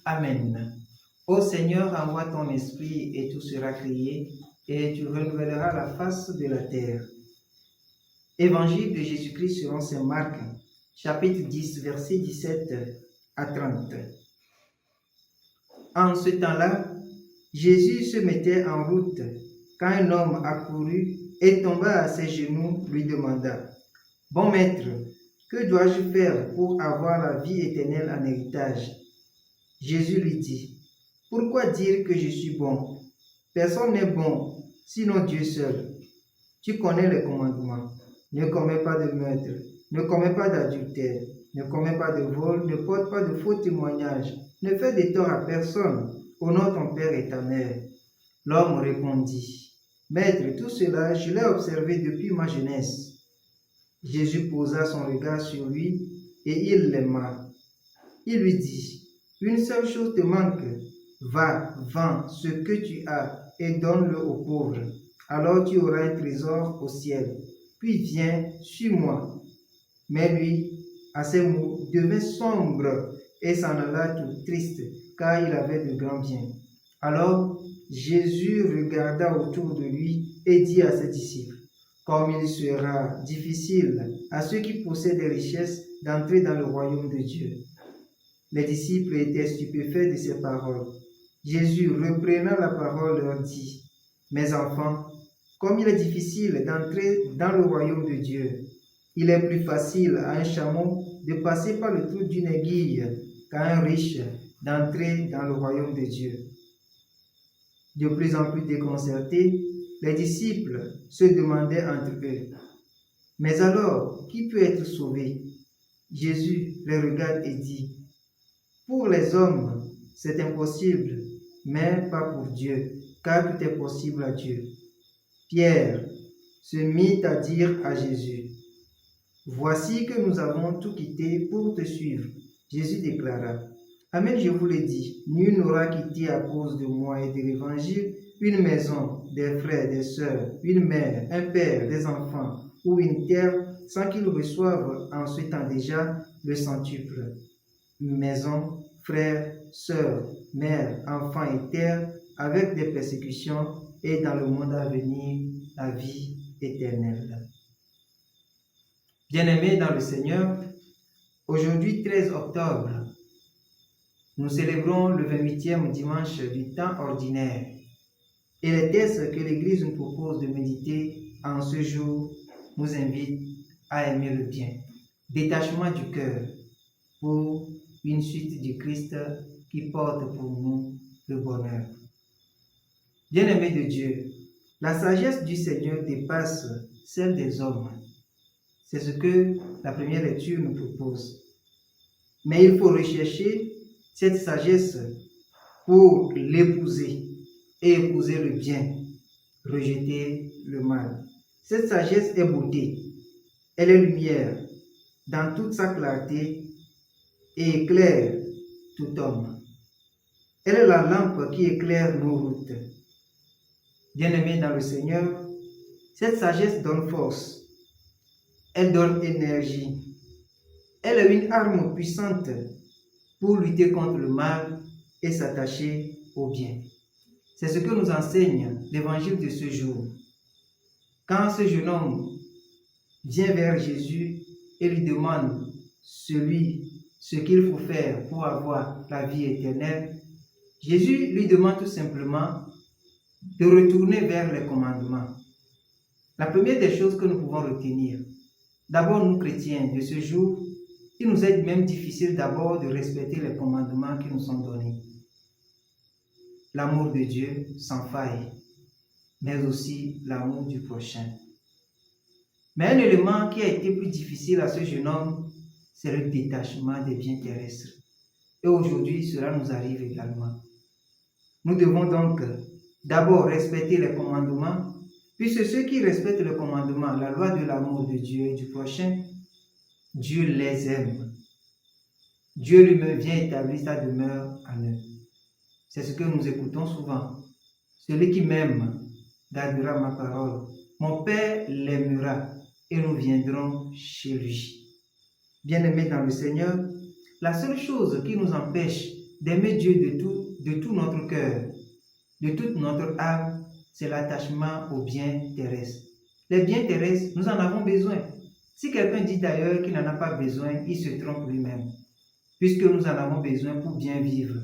Amen. Ô Seigneur, envoie ton esprit et tout sera créé, et tu renouvelleras la face de la terre. Évangile de Jésus-Christ selon saint Marc, chapitre 10, versets 17 à 30. En ce temps-là, Jésus se mettait en route quand un homme accourut et tomba à ses genoux, lui demanda: « Bon maître, que dois-je faire pour avoir la vie éternelle en héritage ?» Jésus lui dit: « Pourquoi dire que je suis bon? Personne n'est bon, sinon Dieu seul. Tu connais les commandements. Ne commets pas de meurtre, ne commets pas d'adultère, ne commets pas de vol, ne porte pas de faux témoignages, ne fais de tort à personne, honore ton père et ta mère. » L'homme répondit: « Maître, tout cela, je l'ai observé depuis ma jeunesse. » Jésus posa son regard sur lui et il l'aima. Il lui dit: « Une seule chose te manque. Va, vends ce que tu as et donne-le aux pauvres. Alors tu auras un trésor au ciel. Puis viens, suis-moi. » Mais lui, à ces mots, devint sombre et s'en alla tout triste, car il avait de grands biens. Alors Jésus regarda autour de lui et dit à ses disciples: « Comme il sera difficile à ceux qui possèdent des richesses d'entrer dans le royaume de Dieu. » Les disciples étaient stupéfaits de ces paroles. Jésus, reprenant la parole, leur dit: « Mes enfants, comme il est difficile d'entrer dans le royaume de Dieu, il est plus facile à un chameau de passer par le trou d'une aiguille qu'à un riche d'entrer dans le royaume de Dieu. » De plus en plus déconcertés, les disciples se demandaient entre eux: « Mais alors, qui peut être sauvé ?» Jésus les regarde et dit: « Pour les hommes, c'est impossible, mais pas pour Dieu, car tout est possible à Dieu. » Pierre se mit à dire à Jésus: « Voici que nous avons tout quitté pour te suivre. » Jésus déclara: « Amen, je vous le dis, nul n'aura quitté à cause de moi et de l'Évangile une maison, des frères, des sœurs, une mère, un père, des enfants ou une terre, sans qu'il reçoive en ce temps déjà le centuple. Maison, frères, sœurs, mère, enfants et terre, avec des persécutions, et dans le monde à venir, la vie éternelle. » Bien-aimés dans le Seigneur, aujourd'hui 13 octobre, nous célébrons le 28e dimanche du temps ordinaire. Et les textes que l'Église nous propose de méditer en ce jour nous invitent à aimer le bien. Détachement du cœur pour une suite du Christ qui porte pour nous le bonheur. Bien-aimés de Dieu, la sagesse du Seigneur dépasse celle des hommes. C'est ce que la première lecture nous propose. Mais il faut rechercher cette sagesse pour l'épouser et épouser le bien, rejeter le mal. Cette sagesse est beauté, elle est lumière dans toute sa clarté et éclaire tout homme. Elle est la lampe qui éclaire nos routes. Bien-aimés dans le Seigneur, cette sagesse donne force, elle donne énergie. Elle est une arme puissante pour lutter contre le mal et s'attacher au bien. C'est ce que nous enseigne l'évangile de ce jour. Quand ce jeune homme vient vers Jésus et lui demande ce qu'il faut faire pour avoir la vie éternelle, Jésus lui demande tout simplement de retourner vers les commandements. La première des choses que nous pouvons retenir, d'abord nous chrétiens de ce jour, il nous est même difficile d'abord de respecter les commandements qui nous sont donnés. L'amour de Dieu sans faille, mais aussi l'amour du prochain. Mais un élément qui a été plus difficile à ce jeune homme, c'est le détachement des biens terrestres. Et aujourd'hui, cela nous arrive également. Nous devons donc d'abord respecter les commandements, puisque ceux qui respectent le commandement, la loi de l'amour de Dieu et du prochain, Dieu les aime. Dieu lui-même vient établir sa demeure en eux. C'est ce que nous écoutons souvent. Celui qui m'aime gardera ma parole. Mon Père l'aimera et nous viendrons chez lui. Bien-aimés dans le Seigneur, la seule chose qui nous empêche d'aimer Dieu de tout notre cœur, de toute notre âme, c'est l'attachement aux biens terrestres. Les biens terrestres, nous en avons besoin. Si quelqu'un dit d'ailleurs qu'il n'en a pas besoin, il se trompe lui-même, puisque nous en avons besoin pour bien vivre.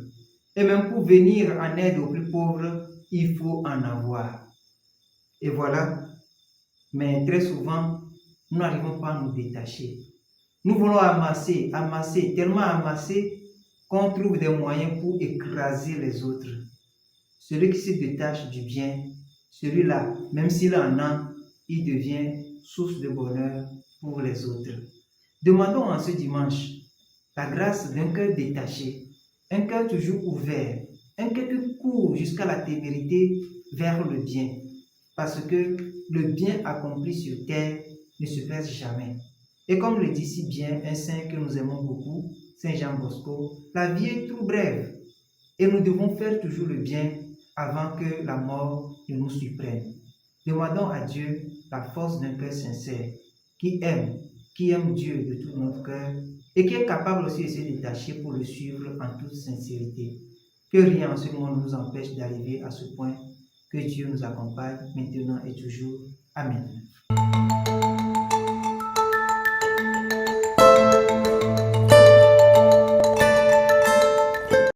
Et même pour venir en aide aux plus pauvres, il faut en avoir. Et voilà, mais très souvent, nous n'arrivons pas à nous détacher. Nous voulons amasser, tellement amasser qu'on trouve des moyens pour écraser les autres. Celui qui se détache du bien, celui-là, même s'il en a, il devient source de bonheur pour les autres. Demandons en ce dimanche la grâce d'un cœur détaché, un cœur toujours ouvert, un cœur qui court jusqu'à la témérité vers le bien, parce que le bien accompli sur terre ne se perd jamais. Et comme le dit si bien un saint que nous aimons beaucoup, Saint Jean Bosco, la vie est trop brève et nous devons faire toujours le bien avant que la mort ne nous surprenne. Demandons à Dieu la force d'un cœur sincère, qui aime Dieu de tout notre cœur et qui est capable aussi de se détacher pour le suivre en toute sincérité. Que rien en ce monde nous empêche d'arriver à ce point. Que Dieu nous accompagne maintenant et toujours. Amen.